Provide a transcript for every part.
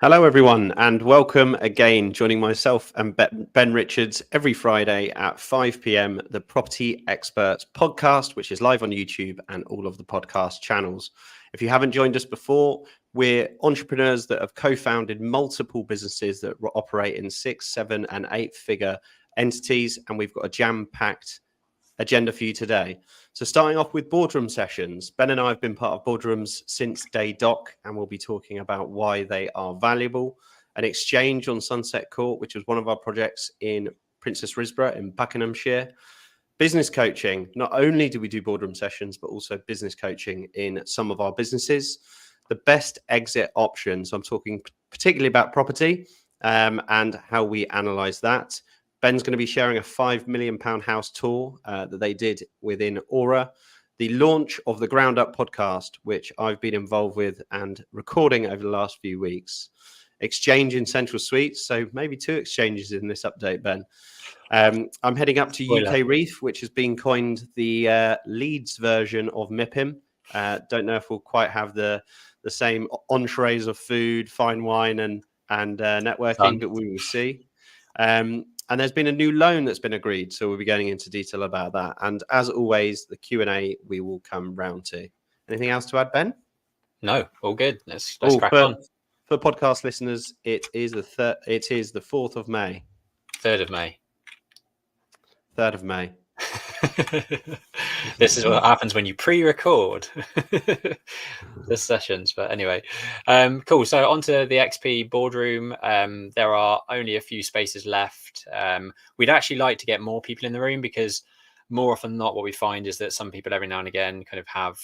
Hello, everyone, and welcome again. Joining myself and Ben Richards every Friday at 5 p.m. the Property Experts podcast, which is live on YouTube and all of the podcast channels. If you haven't joined us before, we're entrepreneurs that have co-founded multiple businesses that operate in 6, 7, and 8-figure entities, and we've got a jam-packed agenda for you today. So starting off with boardroom sessions, Ben and I have been part of boardrooms since day doc, and we'll be talking about why they are valuable. An exchange on Sunset Court, which was one of our projects in Princess Risborough in Buckinghamshire. Business coaching. Not only do we do boardroom sessions, but also business coaching in some of our businesses. The best exit option. So I'm talking particularly about property and how we analyze that. Ben's going to be sharing a £5 million house tour that they did within Aura. The launch of the Ground Up podcast, which I've been involved with and recording over the last few weeks. Exchange in Central Suites. So maybe 2 exchanges in this update, Ben. I'm heading up to UKREiiF, which has been coined the Leeds version of MIPIM. Don't know if we'll quite have the same entrees of food, fine wine and networking, but we will see. And there's been a new loan that's been agreed, so we'll be going into detail about that. And as always, the Q&A we will come round to. Anything else to add, Ben? No, all good. Let's crack on. For podcast listeners, it is the 4th of May. 3rd of May. 3rd of May. This is what happens when you pre-record the sessions. But anyway, cool. So onto the XP boardroom. There are only a few spaces left. We'd actually like to get more people in the room because more often than not, what we find is that some people every now and again kind of have,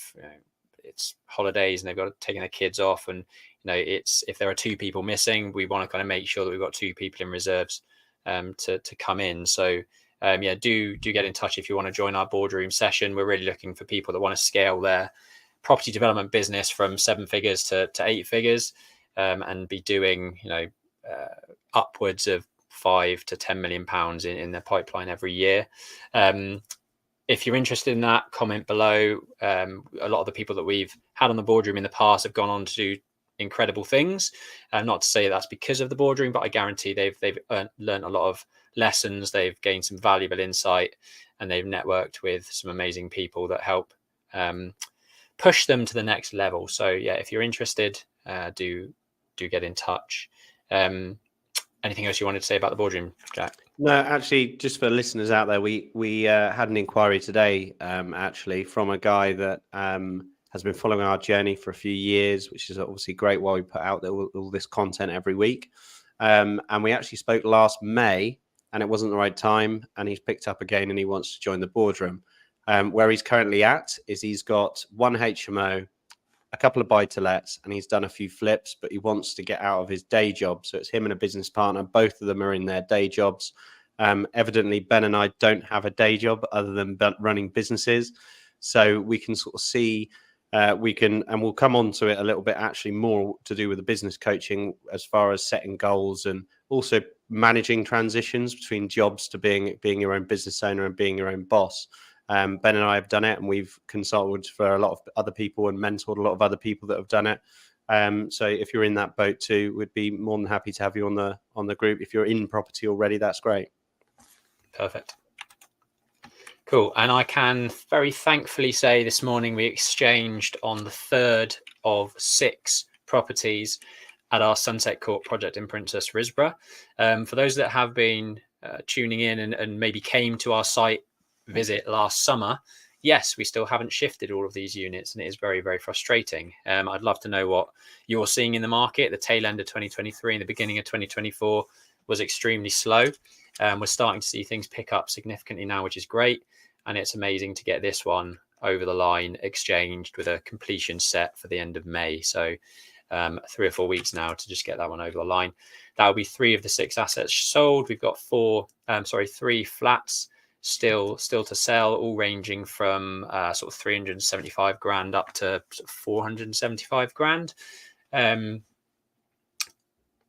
it's holidays and they've got taking their kids off, and it's if there are 2 people missing, we want to kind of make sure that we've got 2 people in reserves to come in. So. Do get in touch if you want to join our boardroom session. We're really looking for people that want to scale their property development business from 7 figures to 8 figures, and be doing upwards of 5 to 10 million pounds in their pipeline every year. If you're interested in that, comment below. A lot of the people that we've had on the boardroom in the past have gone on to do incredible things. Not to say that's because of the boardroom, but I guarantee they've learned a lot of lessons. They've gained some valuable insight, and they've networked with some amazing people that help push them to the next level. So yeah, if you're interested, do get in touch. Anything else you wanted to say about the boardroom, Jack? No, actually, just for listeners out there, we had an inquiry today, actually, from a guy that has been following our journey for a few years, which is obviously great while we put out all this content every week. And we actually spoke last May, and it wasn't the right time, and he's picked up again and he wants to join the boardroom. Where he's currently at is he's got 1 HMO, a couple of buy-to-lets, and he's done a few flips, but he wants to get out of his day job. So it's him and a business partner. Both of them are in their day jobs. Evidently, Ben and I don't have a day job other than running businesses. So we can sort of see, we'll come on to it a little bit, actually more to do with the business coaching as far as setting goals and also managing transitions between jobs to being your own business owner and being your own boss. Ben and I have done it, and we've consulted for a lot of other people and mentored a lot of other people that have done it. So if you're in that boat too, we'd be more than happy to have you on the group. If you're in property already, that's great. Perfect. Cool. And I can very thankfully say this morning we exchanged on the 3rd of 6 properties at our Sunset Court project in Princess Risborough. For those that have been tuning in and maybe came to our site visit last summer, yes, we still haven't shifted all of these units, and it is very, very frustrating. I'd love to know what you're seeing in the market. The tail end of 2023 and the beginning of 2024 was extremely slow. We're starting to see things pick up significantly now, which is great. And it's amazing to get this one over the line, exchanged with a completion set for the end of May. So 3 or 4 weeks now to just get that one over the line. That will be 3 of the 6 assets sold. We've got 3 flats still to sell, all ranging from sort of 375 grand up to sort of 475 grand. And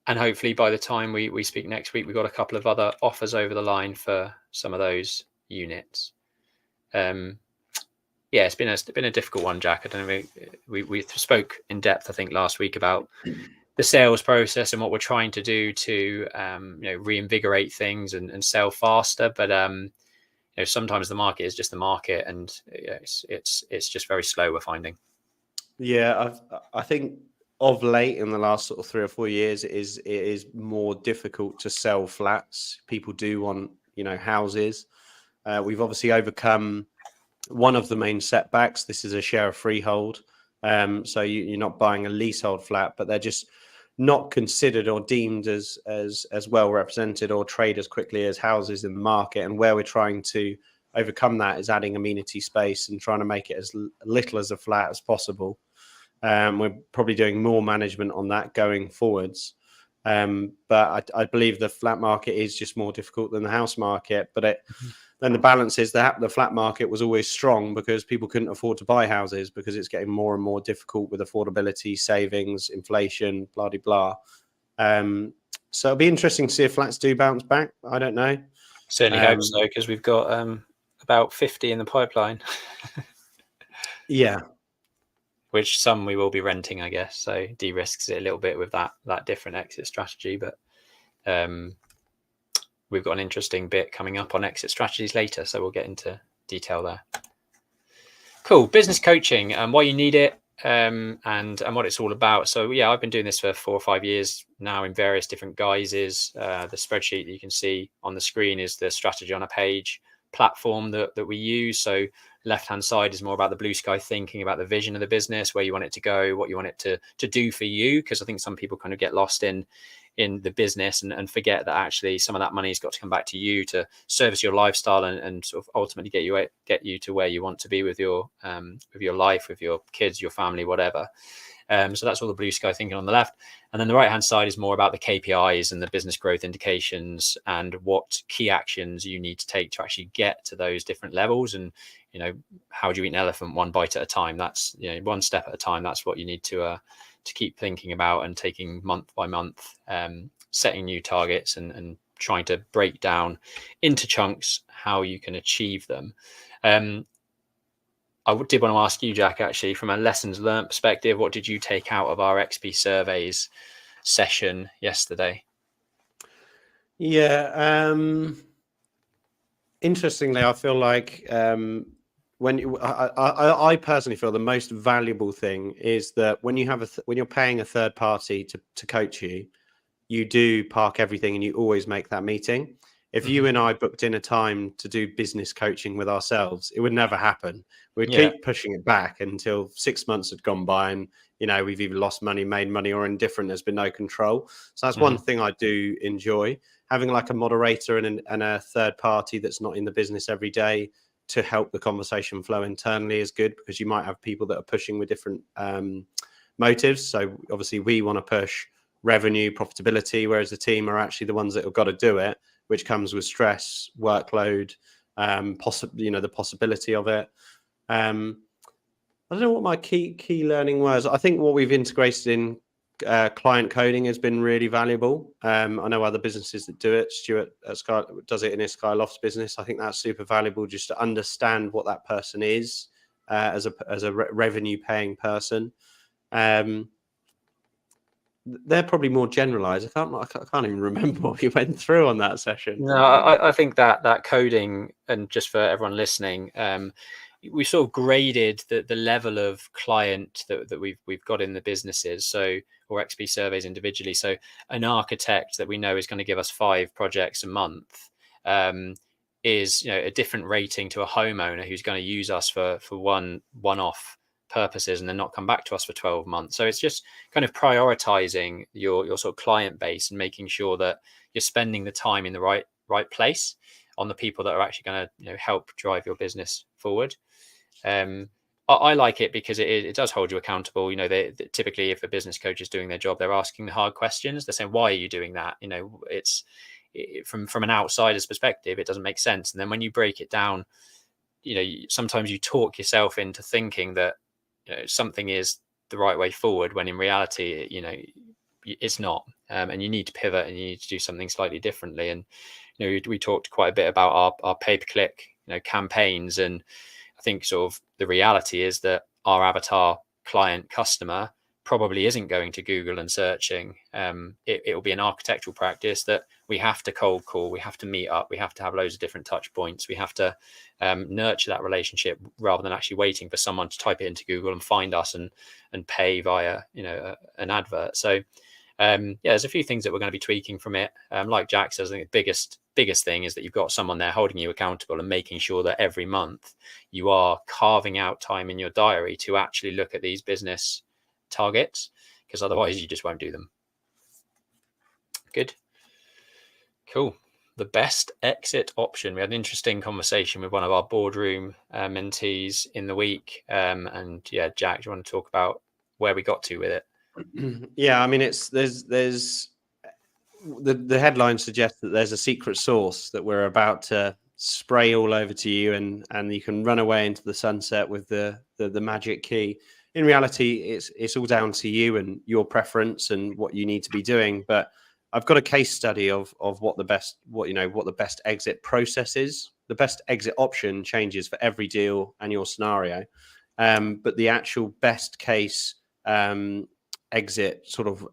hopefully by the time we speak next week, we've got a couple of other offers over the line for some of those units. Yeah, it's been a difficult one, Jack. I don't know. We spoke in depth, I think, last week about the sales process and what we're trying to do to reinvigorate things and sell faster. But sometimes the market is just the market, and it's just very slow, we're finding. Yeah, I think of late in the last sort of 3 or 4 years, it is more difficult to sell flats. People do want, houses. We've obviously overcome one of the main setbacks. This is a share of freehold. So you're not buying a leasehold flat, but they're just not considered or deemed as well represented or trade as quickly as houses in the market. And where we're trying to overcome that is adding amenity space and trying to make it as little as a flat as possible. We're probably doing more management on that going forwards. But I believe the flat market is just more difficult than the house market. But then the balance is that the flat market was always strong because people couldn't afford to buy houses, because it's getting more and more difficult with affordability, savings, inflation, blah, blah, blah. So it'll be interesting to see if flats do bounce back. I don't know. Certainly hope so, because we've got about 50 in the pipeline. Yeah. Which some we will be renting, I guess. So de-risks it a little bit with that different exit strategy. But we've got an interesting bit coming up on exit strategies later, so we'll get into detail there. Cool. Business coaching and why you need it, and what it's all about. So yeah, I've been doing this for 4 or 5 years now in various different guises. The spreadsheet that you can see on the screen is the strategy on a page platform that we use. So left hand side is more about the blue sky thinking, about the vision of the business, where you want it to go, what you want it to do for you, because I think some people kind of get lost in the business and forget that actually some of that money's got to come back to you to service your lifestyle and sort of ultimately get you to where you want to be with your life, with your kids, your family, whatever. So that's all the blue sky thinking on the left. And then the right hand side is more about the KPIs and the business growth indications and what key actions you need to take to actually get to those different levels. And how do you eat an elephant one bite at a time? That's one step at a time. That's what you need to keep thinking about and taking month by month, setting new targets and trying to break down into chunks how you can achieve them. I did want to ask you, Jack, actually, from a lessons learned perspective, what did you take out of our XP surveys session yesterday? Yeah. Interestingly, I feel like I personally feel the most valuable thing is that when you have when you're paying a third party to coach you, you do park everything and you always make that meeting. If you and I booked in a time to do business coaching with ourselves, it would never happen. We'd keep pushing it back until 6 months had gone by and, we've either lost money, made money, or indifferent. There's been no control. So that's one thing I do enjoy. Having like a moderator and a third party that's not in the business every day to help the conversation flow internally is good, because you might have people that are pushing with different motives. So obviously we want to push revenue, profitability, whereas the team are actually the ones that have got to do it, which comes with stress, workload, the possibility of it. I don't know what my key learning was. I think what we've integrated in client coding has been really valuable. I know other businesses that do it. Stuart at Sky does it in his Skylofts business. I think that's super valuable, just to understand what that person is as a revenue paying person. They're probably more generalized. I can't even remember what we went through on that session. No, I think that coding, and just for everyone listening, we sort of graded the level of client that we've got in the businesses, or XP surveys individually. So an architect that we know is going to give us 5 projects a month is a different rating to a homeowner who's going to use us for one-off purposes and then not come back to us for 12 months. So it's just kind of prioritizing your sort of client base and making sure that you're spending the time in the right place on the people that are actually going to help drive your business forward. I like it because it does hold you accountable. They typically, if a business coach is doing their job, they're asking the hard questions. They're saying, why are you doing that? It's from an outsider's perspective, it doesn't make sense. And then when you break it down, sometimes you talk yourself into thinking that something is the right way forward, when in reality, it's not. And you need to pivot and you need to do something slightly differently. And we talked quite a bit about our pay-per-click campaigns, and I think sort of the reality is that our avatar client customer probably isn't going to Google and searching. It will be an architectural practice that we have to cold call, we have to meet up, we have to have loads of different touch points, we have to nurture that relationship rather than actually waiting for someone to type it into Google and find us and pay via an advert. So there's a few things that we're going to be tweaking from it. Like Jack says, I think the biggest thing is that you've got someone there holding you accountable and making sure that every month you are carving out time in your diary to actually look at these business targets, because otherwise you just won't do them. Good. Cool. The best exit option. We had an interesting conversation with one of our boardroom mentees in the week. And yeah, Jack, do you want to talk about where we got to with it? Yeah, I mean, there's the headline suggests that there's a secret sauce that we're about to spray all over to you, and you can run away into the sunset with the magic key. In reality, it's all down to you and your preference and what you need to be doing. But I've got a case study of what the best exit process is. The best exit option changes for every deal and your scenario, but the actual best case exit sort of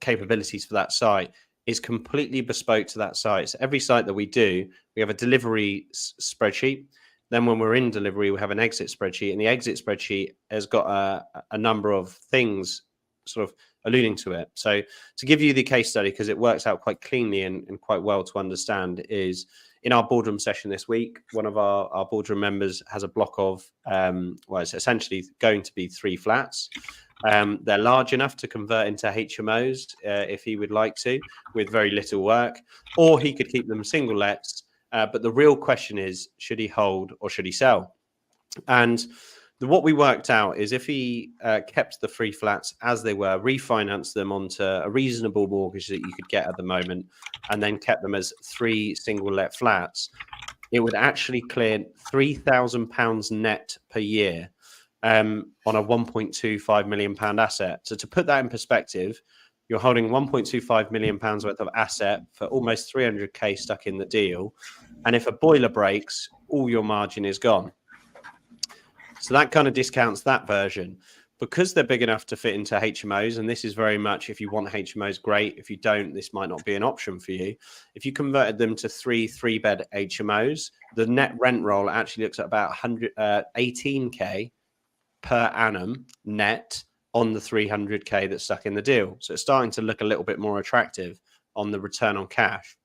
capabilities for that site is completely bespoke to that site. So every site that we do, we have a delivery spreadsheet. Then when we're in delivery, we have an exit spreadsheet, and the exit spreadsheet has got a number of things sort of alluding to it. So to give you the case study, because it works out quite cleanly and quite well to understand, is in our boardroom session this week, one of our boardroom members has a block of, it's essentially going to be 3 flats. They're large enough to convert into HMOs if he would like to, with very little work, or he could keep them single lets. But the real question is, should he hold or should he sell? And what we worked out is if he kept the 3 flats as they were, refinanced them onto a reasonable mortgage that you could get at the moment, and then kept them as 3 single let flats, it would actually clear £3,000 net per year on a £1.25 million asset. So to put that in perspective, you're holding £1.25 million worth of asset for almost 300k stuck in the deal. And if a boiler breaks, all your margin is gone. So that kind of discounts that version. Because they're big enough to fit into HMOs, and this is very much, if you want HMOs, great. If you don't, this might not be an option for you. If you converted them to 3-bed HMOs, the net rent roll actually looks at about 18k per annum net on the 300k that's stuck in the deal. So it's starting to look a little bit more attractive on the return on cash.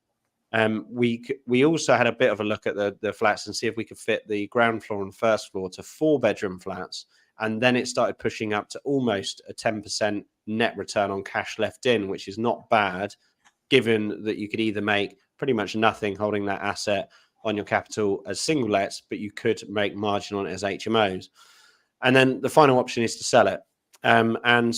We also had a bit of a look at the flats and see if we could fit the ground floor and first floor to 4-bedroom flats. And then it started pushing up to almost a 10% net return on cash left in, which is not bad, given that you could either make pretty much nothing holding that asset on your capital as single lets, but you could make margin on it as HMOs. And then the final option is to sell it. And,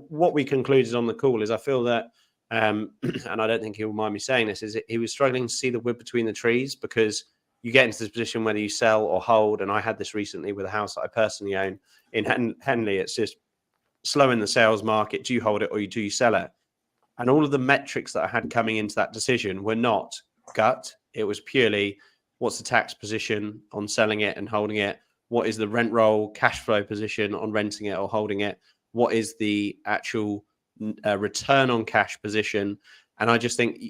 what we concluded on the call is I feel that, and I don't think he'll mind me saying this, is he was struggling to see the wood between the trees, because you get into this position whether you sell or hold. And I had this recently with a house that I personally own in Henley. It's just slow in the sales market. Do you hold it or do you sell it? And all of the metrics that I had coming into that decision were not gut. It was purely, what's the tax position on selling it and holding it? What is the rent roll cash flow position on renting it or holding it? What is the actual return on cash position? And I just think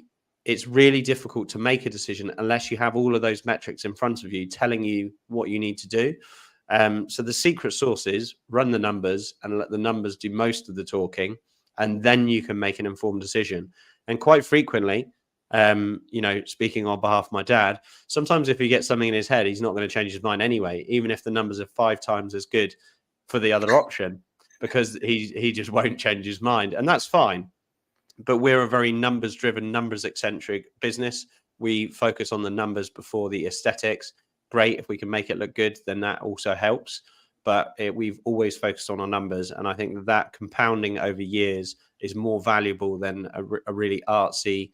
it's really difficult to make a decision unless you have all of those metrics in front of you telling you what you need to do. So the secret sauce is run the numbers and let the numbers do most of the talking, and then you can make an informed decision. And quite frequently, speaking on behalf of my dad, sometimes if he gets something in his head, he's not going to change his mind anyway, even if the numbers are 5 times as good for the other option, because he just won't change his mind. And that's fine. But we're a very numbers-driven, numbers-eccentric business. We focus on the numbers before the aesthetics. Great, if we can make it look good, then that also helps. But we've always focused on our numbers. And I think that compounding over years is more valuable than a really artsy,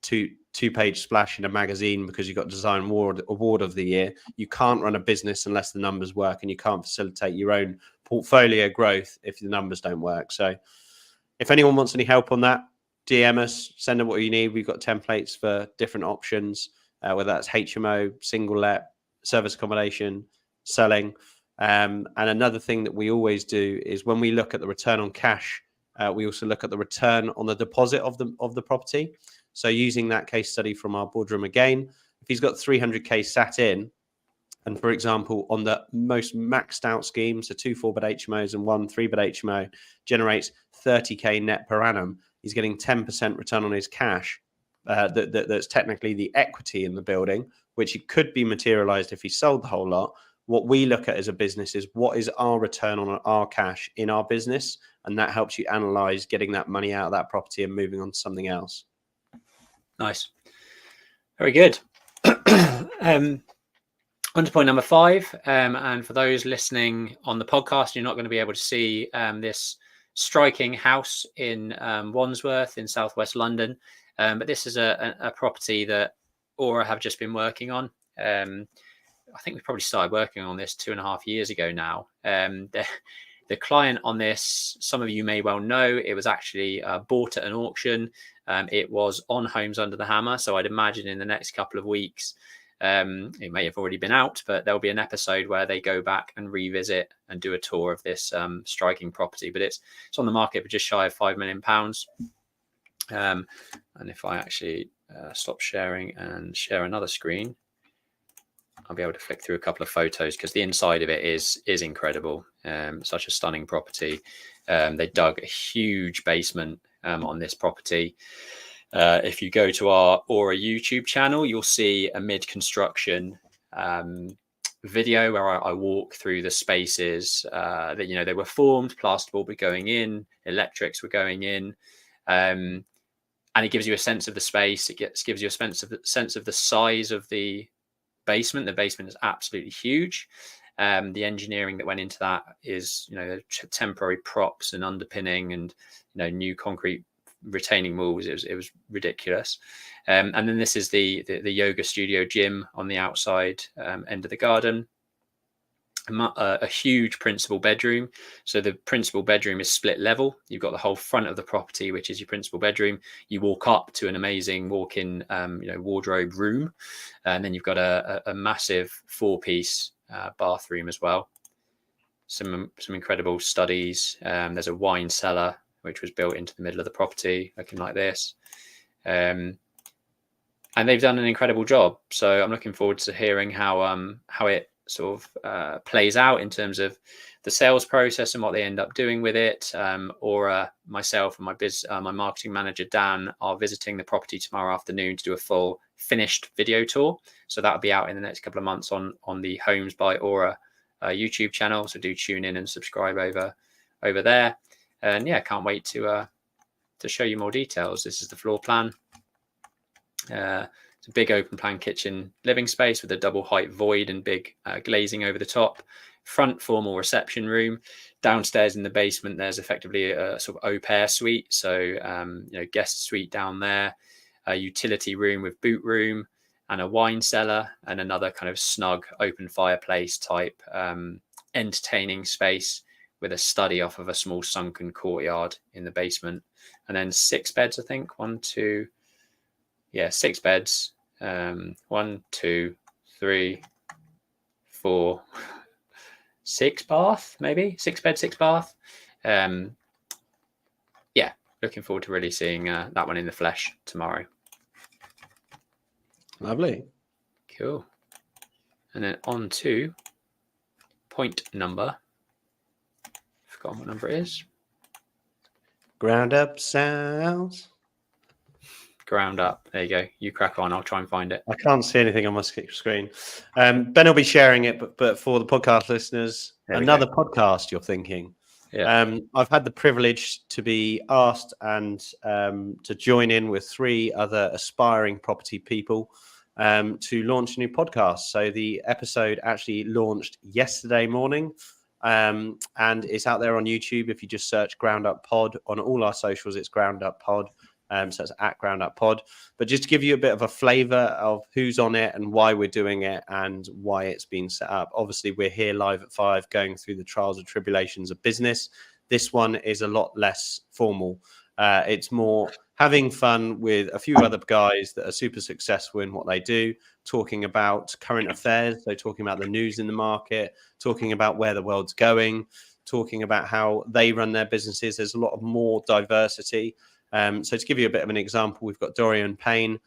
two-page splash in a magazine because you got Design Award of the Year. You can't run a business unless the numbers work, and you can't facilitate your own portfolio growth if the numbers don't work. So if anyone wants any help on that, DM us, send them what you need. We've got templates for different options, whether that's HMO, single let, service accommodation, selling. And another thing that we always do is when we look at the return on cash, we also look at the return on the deposit of the property. So using that case study from our boardroom again, if he's got 300k sat in, and for example, on the most maxed out scheme, so 2 4-bed HMOs and 1 3-bed HMO generates 30k net per annum, he's getting 10% return on his cash. That's technically the equity in the building, which it could be materialized if he sold the whole lot. What we look at as a business is what is our return on our cash in our business, and that helps you analyze getting that money out of that property and moving on to something else. Nice. Very good. On to point number 5. And for those listening on the podcast, you're not going to be able to see this striking house in Wandsworth in southwest London. But this is a property that Aura have just been working on. I think we probably started working on this 2.5 years ago now. The client on this, some of you may well know, it was actually bought at an auction. It was on Homes Under the Hammer. So I'd imagine in the next couple of weeks, it may have already been out, but there'll be an episode where they go back and revisit and do a tour of this striking property. But it's on the market for just shy of £5 million. And if I actually stop sharing and share another screen, I'll be able to flick through a couple of photos because the inside of it is incredible. Such a stunning property. They dug a huge basement on this property. If you go to our Aura YouTube channel, you'll see a mid-construction video where I walk through the spaces that, they were formed, plasterboard were going in, electrics were going in. And it gives you a sense of the space. It gives you a sense of the size of the basement. The basement is absolutely huge. The engineering that went into that is, temporary props and underpinning and, new concrete retaining walls. It was ridiculous. And then this is the yoga studio gym on the outside end of the garden. A huge principal bedroom. So the principal bedroom is split level. You've got the whole front of the property, which is your principal bedroom. You walk up to an amazing walk-in, wardrobe room, and then you've got a massive 4-piece bathroom as well. Some incredible studies. There's a wine cellar which was built into the middle of the property, looking like this. And they've done an incredible job. So I'm looking forward to hearing how it sort of plays out in terms of the sales process and what they end up doing with it. Or myself and my marketing manager Dan are visiting the property tomorrow afternoon to do a full finished video tour. So that'll be out in the next couple of months on the Homes by Aura YouTube channel. So do tune in and subscribe over there. And yeah, can't wait to show you more details. This is the floor plan. It's a big open plan kitchen living space with a double height void and big glazing over the top. Front formal reception room. Downstairs in the basement, there's effectively a sort of au pair suite. So, guest suite down there, a utility room with boot room and a wine cellar and another kind of snug open fireplace type entertaining space with a study off of a small sunken courtyard in the basement. And then 6 beds, I think. 6 beds. 1, 2, 3, 4, 6 bath, maybe 6 bed, 6 bath. Looking forward to really seeing that one in the flesh tomorrow. Lovely. Cool. And then on to point number. Forgotten what number it is. Ground up sounds. Ground up. There you go. You crack on. I'll try and find it. I can't see anything on my screen. Ben will be sharing it, but for the podcast listeners, another podcast you're thinking. Yeah. I've had the privilege to be asked and to join in with 3 other aspiring property people to launch a new podcast. So the episode actually launched yesterday morning. And it's out there on YouTube. If you just search Ground Up Pod on all our socials, it's Ground Up Pod. So it's at Ground Up Pod. But just to give you a bit of a flavor of who's on it and why we're doing it and why it's been set up. Obviously, we're here live at 5 going through the trials and tribulations of business. This one is a lot less formal. It's more having fun with a few other guys that are super successful in what they do, talking about current affairs, so talking about the news in the market, talking about where the world's going, talking about how they run their businesses. There's a lot of more diversity. So to give you a bit of an example, we've got Dorian Payne,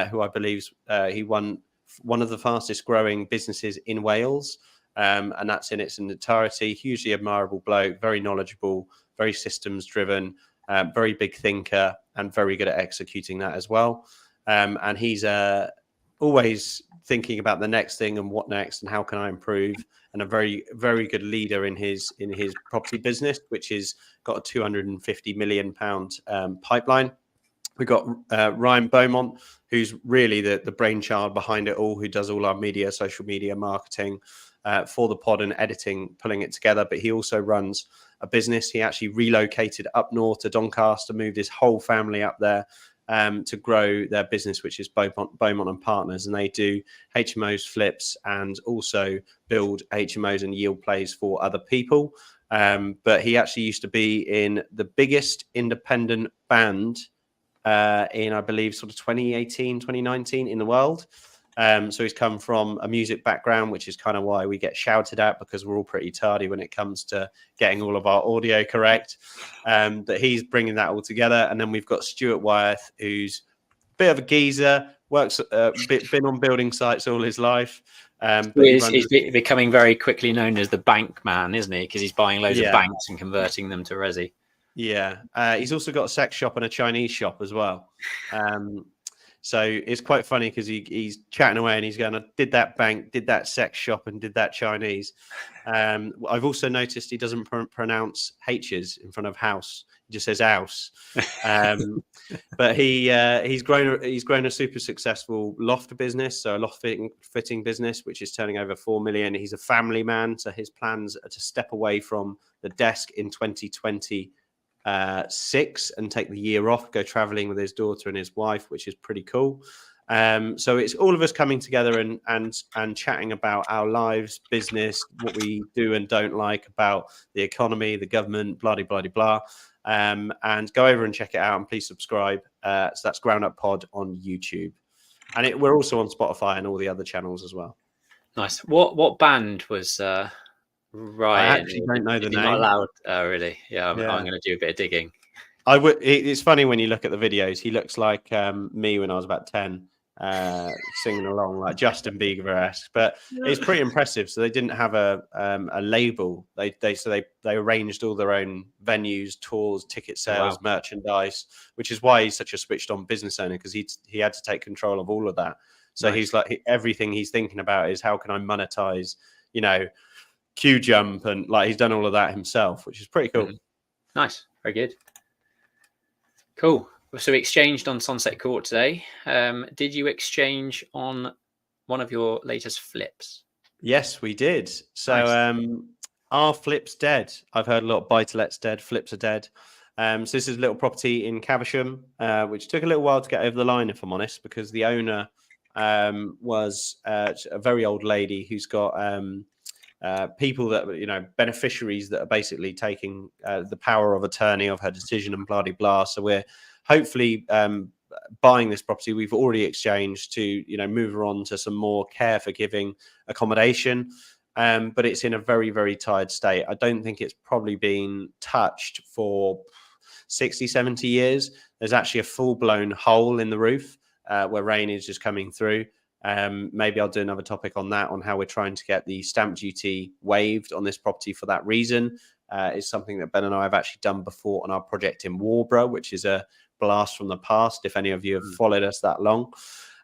who I believe he won one of the fastest growing businesses in Wales. And that's in its entirety. Hugely admirable bloke, very knowledgeable, very systems driven, very big thinker, and very good at executing that as well. And he's always thinking about the next thing and what next and how can I improve, and a very, very good leader in his property business, which is got a £250 million pipeline. We've got Ryan Beaumont, who's really the brainchild behind it all, who does all our media, social media marketing for the pod and editing, pulling it together. But he also runs a business. He actually relocated up north to Doncaster, moved his whole family up there to grow their business, which is Beaumont and Partners. And they do HMOs, flips, and also build HMOs and yield plays for other people. But he actually used to be in the biggest independent band in, I believe, sort of 2018, 2019 in the world. So he's come from a music background, which is kind of why we get shouted at, because we're all pretty tardy when it comes to getting all of our audio correct. But he's bringing that all together. And then we've got Stuart Wyeth, who's a bit of a geezer, works been on building sites all his life. But he's becoming very quickly known as the bank man, isn't he? Because he's buying loads of banks and converting them to resi. Yeah, he's also got a sex shop and a Chinese shop as well. So it's quite funny because he's chatting away and he's going, I did that bank, did that sex shop, and did that Chinese. I've also noticed he doesn't pronounce H's in front of house. He just says house. But he's grown a super successful loft business, so a loft fitting business, which is turning over 4 million. He's a family man, so his plans are to step away from the desk in 2026 and take the year off, go traveling with his daughter and his wife, which is pretty cool. So it's all of us coming together and chatting about our lives, business, what we do and don't like, about the economy, the government, blah blah blah blah. And go over and check it out, and please subscribe. So that's Ground Up Pod on YouTube, and we're also on Spotify and all the other channels as well. Nice. What band was Ryan? I actually don't know the name. Not allowed. Oh, really? Yeah, I'm going to do a bit of digging. I would. It's funny when you look at the videos. He looks like me when I was about 10, singing along like Justin Bieber-esque. But it's pretty impressive. So they didn't have a label. They arranged all their own venues, tours, ticket sales, merchandise, which is why he's such a switched on business owner, because he had to take control of all of that. So he's like, everything he's thinking about is how can I monetize, Q Jump, and like he's done all of that himself, which is pretty cool. Nice, very good. Cool. So we exchanged on Sunset Court today. Did you exchange on one of your latest flips? Yes, we did. So nice. Our flip's dead. I've heard a lot of buy-to-let's dead, flips are dead. So this is a little property in Caversham, which took a little while to get over the line, if I'm honest, because the owner was a very old lady who's got people that, beneficiaries that are basically taking the power of attorney of her decision and blah, blah, blah. So we're hopefully buying this property. We've already exchanged to, move her on to some more care forgiving accommodation. But it's in a very, very tired state. I don't think it's probably been touched for 60, 70 years. There's actually a full blown hole in the roof where rain is just coming through. Maybe I'll do another topic on that, on how we're trying to get the stamp duty waived on this property for that reason. It's something that Ben and I have actually done before on our project in Warborough, which is a blast from the past, if any of you have followed us that long.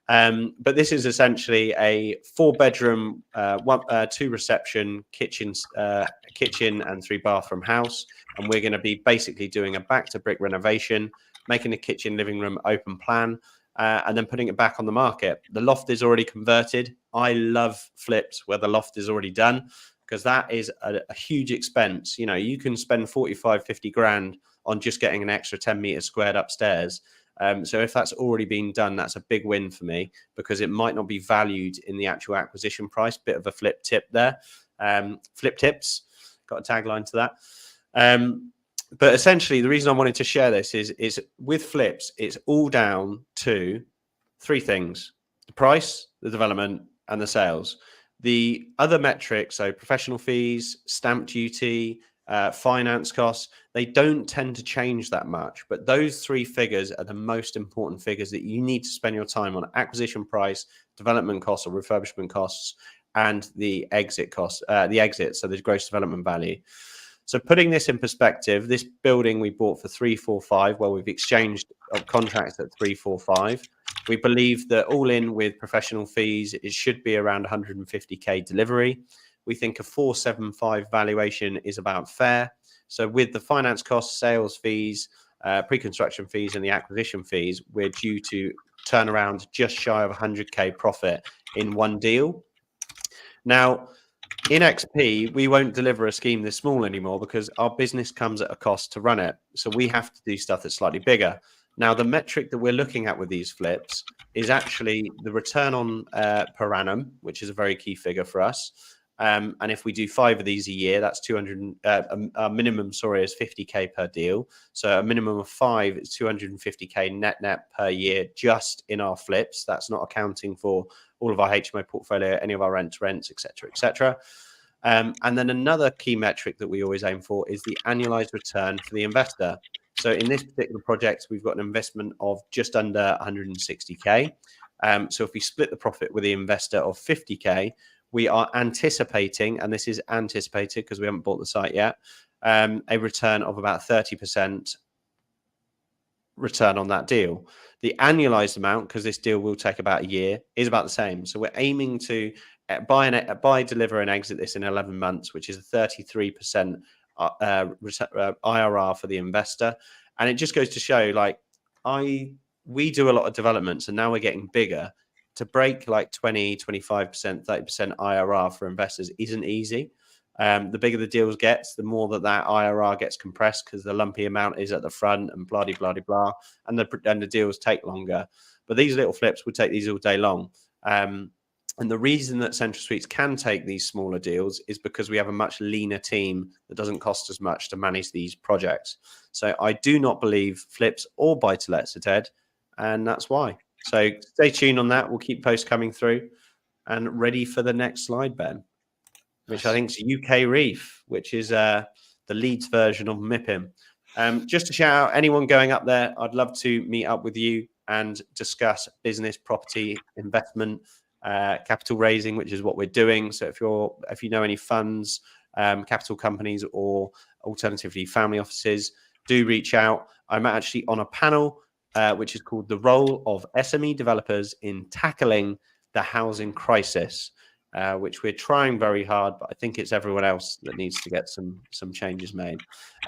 But this is essentially a 4-bedroom, 2-reception kitchen and 3-bathroom house. And we're going to be basically doing a back to brick renovation, making the kitchen, living room open plan, and then putting it back on the market. The loft is already converted. I love flips where the loft is already done, because that is a huge expense. You can spend 45, 50 grand on just getting an extra 10 meters squared upstairs. So if that's already been done, that's a big win for me, because it might not be valued in the actual acquisition price. Bit of a flip tip there. Flip tips, got a tagline to that. But essentially, the reason I wanted to share this is with flips, it's all down to 3 things. the price, the development, and the sales. The other metrics, so professional fees, stamp duty, finance costs, they don't tend to change that much. But those three figures are the most important figures that you need to spend your time on: acquisition price, development costs or refurbishment costs, and the exit costs, so the gross development value. So putting this in perspective, this building we bought for 345, well, we've exchanged contracts at 345. We believe that all in with professional fees, it should be around 150k delivery. We think a 475 valuation is about fair. So with the finance costs, sales fees, pre-construction fees, and the acquisition fees, we're due to turn around just shy of 100k profit in one deal. Now, in XP, we won't deliver a scheme this small anymore because our business comes at a cost to run it. So we have to do stuff that's slightly bigger. Now, the metric that we're looking at with these flips is actually the return on per annum, which is a very key figure for us. And if we do 5 of these a year, that's 200. Our minimum, is 50k per deal. So a minimum of 5 is 250k net per year just in our flips. That's not accounting for all of our HMO portfolio, any of our rents, etc., etc. And then another key metric that we always aim for is the annualized return for the investor. So in this particular project, we've got an investment of just under 160k. So if we split the profit with the investor of 50k, we are anticipating, and this is anticipated because we haven't bought the site yet, a return of about 30% return on that deal. The annualized amount, because this deal will take about a year, is about the same. So we're aiming to buy, deliver, and exit this in 11 months, which is a 33% IRR for the investor. And it just goes to show, like, we do a lot of developments, and now we're getting bigger. To break like 20, 25%, 30% IRR for investors isn't easy. The bigger the deals gets, the more that IRR gets compressed because the lumpy amount is at the front and blah, blah, blah, blah, and the deals take longer. But these little flips will take these all day long. And the reason that Central Suites can take these smaller deals is because we have a much leaner team that doesn't cost as much to manage these projects. So I do not believe flips or buy-to-lets are dead, and that's why. So stay tuned on that. We'll keep posts coming through. And ready for the next slide, Ben, which I think is UKREiiF, which is the Leeds version of MIPIM. Just to shout out anyone going up there, I'd love to meet up with you and discuss business, property, investment, capital raising, which is what we're doing. So if you know any funds, capital companies, or alternatively family offices, do reach out. I'm actually on a panel which is called The Role of SME Developers in Tackling the Housing Crisis, which we're trying very hard, but I think it's everyone else that needs to get some changes made.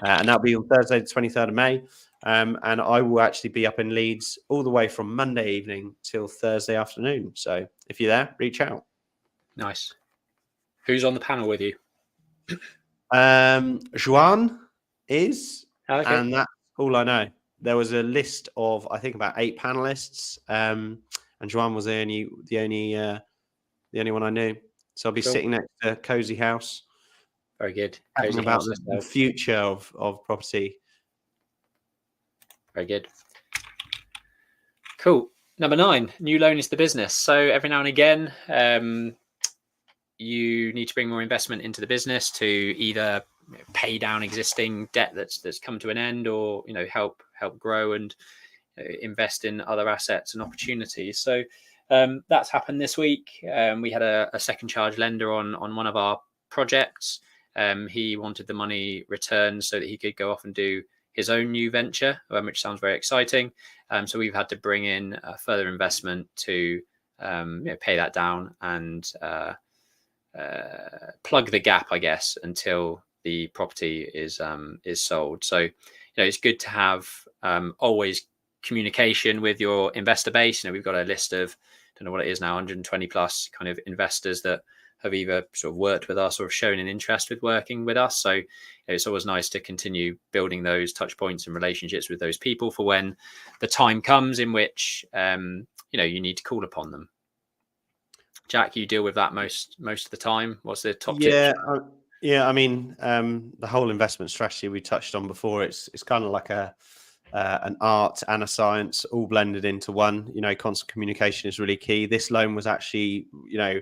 And that'll be on Thursday, the 23rd of May. And I will actually be up in Leeds all the way from Monday evening till Thursday afternoon. So if you're there, reach out. Nice. Who's on the panel with you? Juan is, okay. And that's all I know. There was a list of, I think, about 8 panelists, and Juan was the only one I knew. So I'll be sitting next to Cozy House. Very good. Talking about the future of property. Very good. Cool. Number 9, new loan is the business. So every now and again, you need to bring more investment into the business to either pay down existing debt that's come to an end, or help grow and invest in other assets and opportunities. So that's happened this week. We had a second charge lender on one of our projects. He wanted the money returned so that he could go off and do his own new venture, which sounds very exciting. So we've had to bring in further investment to pay that down and plug the gap, I guess, until the property is sold. So it's good to have always communication with your investor base. We've got a list of, I don't know what it is now, 120 plus kind of investors that have either sort of worked with us or have shown an interest with working with us. So it's always nice to continue building those touch points and relationships with those people for when the time comes in which you need to call upon them. Jack, you deal with that most of the time. What's the top tip? Yeah. I mean, the whole investment strategy we touched on before, it's kind of like an art and a science all blended into one. You know, constant communication is really key. This loan was actually, you know,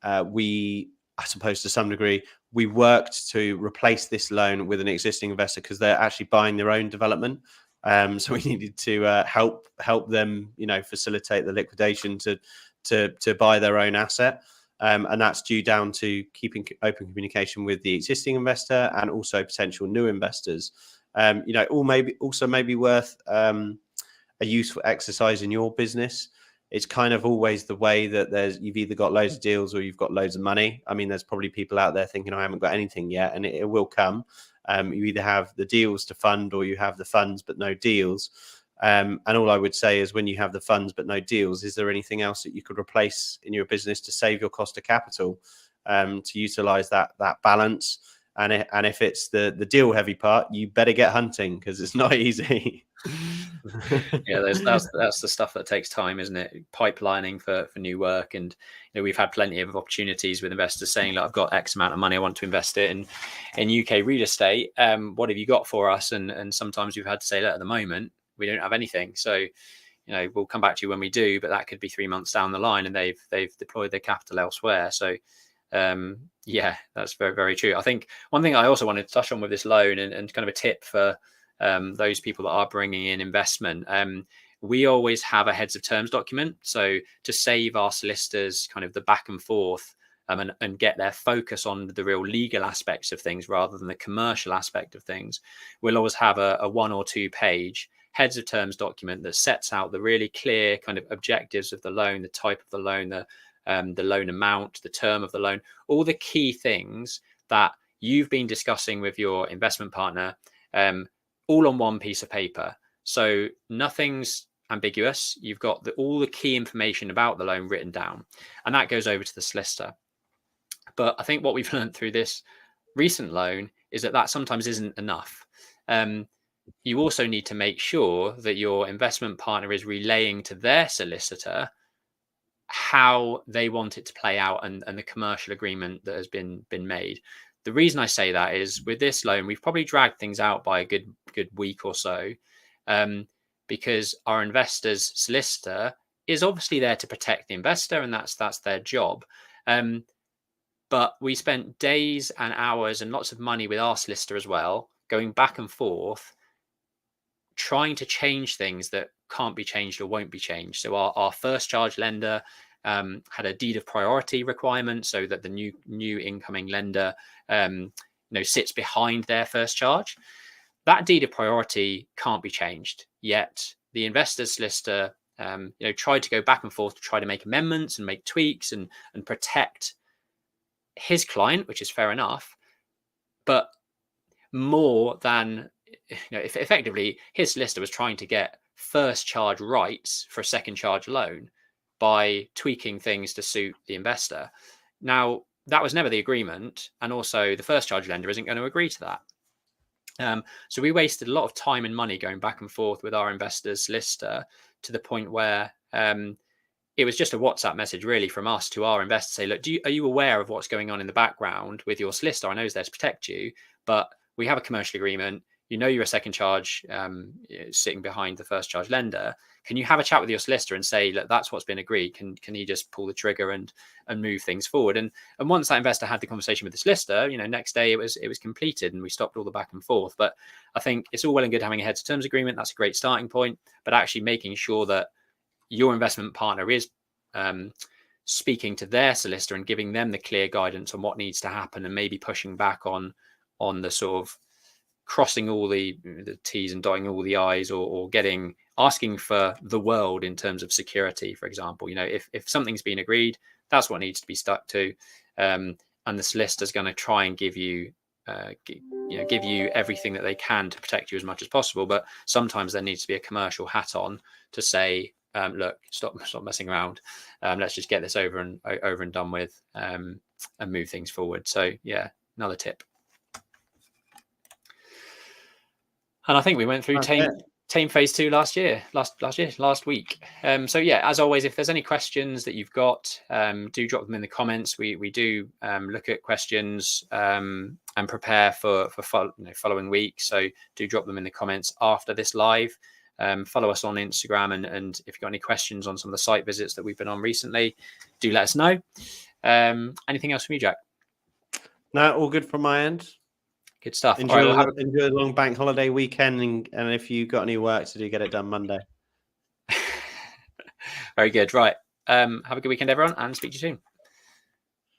I suppose to some degree, we worked to replace this loan with an existing investor because they're actually buying their own development. So we needed to help them, you know, facilitate the liquidation to buy their own asset. And that's due down to keeping open communication with the existing investor and also potential new investors. You know, also maybe worth a useful exercise in your business. It's kind of always the way that you've either got loads of deals or you've got loads of money. I mean, there's probably people out there thinking, I haven't got anything yet, and it will come. You either have the deals to fund or you have the funds but no deals. And all I would say is when you have the funds but no deals, is there anything else that you could replace in your business to save your cost of capital, to utilize that balance? And if it's the deal heavy part, you better get hunting because it's not easy. Yeah, that's the stuff that takes time, isn't it? Pipelining for new work. And you know, we've had plenty of opportunities with investors saying, look, I've got X amount of money, I want to invest it in UK real estate. What have you got for us? And sometimes we've had to say, look, at the moment we don't have anything. So, you know, we'll come back to you when we do, but that could be 3 months down the line and they've deployed their capital elsewhere. So yeah, that's very, very true. I think one thing I also wanted to touch on with this loan and kind of a tip for those people that are bringing in investment, we always have a heads of terms document. So to save our solicitors kind of the back and forth and get their focus on the real legal aspects of things rather than the commercial aspect of things, we'll always have a 1 or 2 page heads of terms document that sets out the really clear kind of objectives of the loan, the type of the loan, the loan amount, the term of the loan, all the key things that you've been discussing with your investment partner, all on one piece of paper. So nothing's ambiguous. You've got all the key information about the loan written down, and that goes over to the solicitor. But I think what we've learned through this recent loan is that sometimes isn't enough. You also need to make sure that your investment partner is relaying to their solicitor how they want it to play out and the commercial agreement that has been made. The reason I say that is with this loan, we've probably dragged things out by a good week or so, because our investor's solicitor is obviously there to protect the investor, and that's their job. But we spent days and hours and lots of money with our solicitor as well, going back and forth, trying to change things that can't be changed or won't be changed. So our first charge lender had a deed of priority requirement so that the new incoming lender sits behind their first charge. That deed of priority can't be changed, yet the investor's solicitor tried to go back and forth to try to make amendments and make tweaks and protect his client, which is fair enough, but more than if effectively his solicitor was trying to get first charge rights for a second charge loan by tweaking things to suit the investor. Now, that was never the agreement, and also the first charge lender isn't going to agree to that. So we wasted a lot of time and money going back and forth with our investor's solicitor to the point where it was just a WhatsApp message really from us to our investor say, look, are you aware of what's going on in the background with your solicitor? I know it's there to protect you, but we have a commercial agreement. You know you're a second charge sitting behind the first charge lender. Can you have a chat with your solicitor and say, look, that's what's been agreed. Can he just pull the trigger and move things forward? And once that investor had the conversation with the solicitor, next day it was completed and we stopped all the back and forth. But I think it's all well and good having a heads of terms agreement. That's a great starting point. But actually making sure that your investment partner is speaking to their solicitor and giving them the clear guidance on what needs to happen, and maybe pushing back on the sort of crossing all the T's and dotting all the I's, or asking for the world in terms of security, for example. If something's been agreed, that's what needs to be stuck to, and the solicitor's going to try and give you everything that they can to protect you as much as possible. But sometimes there needs to be a commercial hat on to say, look, stop messing around. Let's just get this over and done with, and move things forward. So yeah, another tip. And I think we went through Thame Thame phase 2 last week. So yeah, as always, if there's any questions that you've got, do drop them in the comments. We do look at questions and prepare for following week. So do drop them in the comments after this live. Follow us on Instagram, and if you've got any questions on some of the site visits that we've been on recently, do let us know. Anything else from you, Jack? No, all good from my end. Good stuff. Enjoy, all right, enjoy the long bank holiday weekend, and if you've got any work to do, get it done Monday. Very good. Right. Have a good weekend, everyone, and speak to you soon.